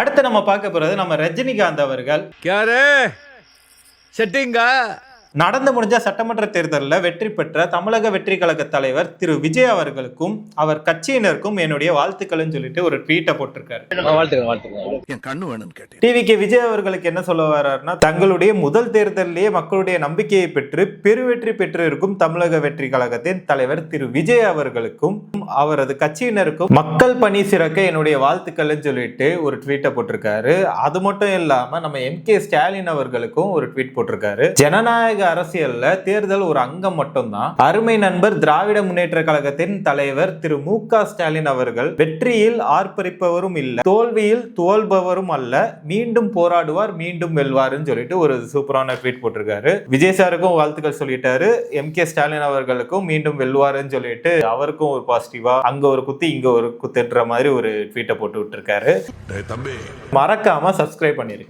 அடுத்து நம்ம பார்க்க போறது நம்ம ரஜினிகாந்த் அவர்கள். செட்டிங்கா நடந்து முடிஞ்ச சட்டமன்ற தேர்தலில் வெற்றி பெற்ற தமிழக வெற்றி கழக தலைவர் திரு விஜய் அவர்களுக்கும் அவர் கட்சியினருக்கும் என்னுடைய வாழ்த்துக்கள்னு சொல்லிட்டு ஒரு ட்வீட்டை போட்டிருக்காரு. டிவிக்கு விஜய் அவர்களுக்கு என்ன சொல்ல வர்றாருன்னா, தங்களுடைய முதல் தேர்தலிலேயே மக்களுடைய நம்பிக்கையை பெற்று பெருவெற்றி பெற்று இருக்கும் தமிழக வெற்றி கழகத்தின் தலைவர் திரு விஜய் அவர்களுக்கும் அவரது கட்சியினருக்கும் மக்கள் பணி சிறக்க என்னுடைய வாழ்த்துக்கள்னு சொல்லிட்டு ஒரு ட்வீட்டை போட்டிருக்காரு. அது மட்டும் இல்லாம நம்ம MK ஸ்டாலின் அவர்களுக்கும் ஒரு ட்வீட் போட்டிருக்காரு. ஜனநாயக அரசியல்ல தேர்தல் ஒரு அங்கம் மட்டும்தான். அருமை நண்பர் திராவிட முன்னேற்ற கழகத்தின் தலைவர் திரு MK ஸ்டாலின் அவர்கள் வெற்றியில் ஆர்ப்பரிப்பவரும் இல்ல, தோல்வியில் தோல்பவரும் அல்ல, மீண்டும் போராடுவார், மீண்டும் வெல்வார்னு சொல்லிட்டு ஒரு சூப்பரான ட்வீட் போட்டிருக்காரு. விஜய் சாருக்கும் வாழ்த்துக்கள் சொல்லிட்டாரு. MK ஸ்டாலின் அவர்களுக்கும் மீண்டும் வெல்வாருன்னு சொல்லிட்டு அவருக்கும் ஒரு பாசிட்டிவா அங்க ஒரு குத்து இங்க ஒரு குத்துன்ற மாதிரி ஒரு ட்வீட்டை போட்டு விட்டுருக்காரு. மறக்காம சப்ஸ்கிரைப் பண்ணிருங்க.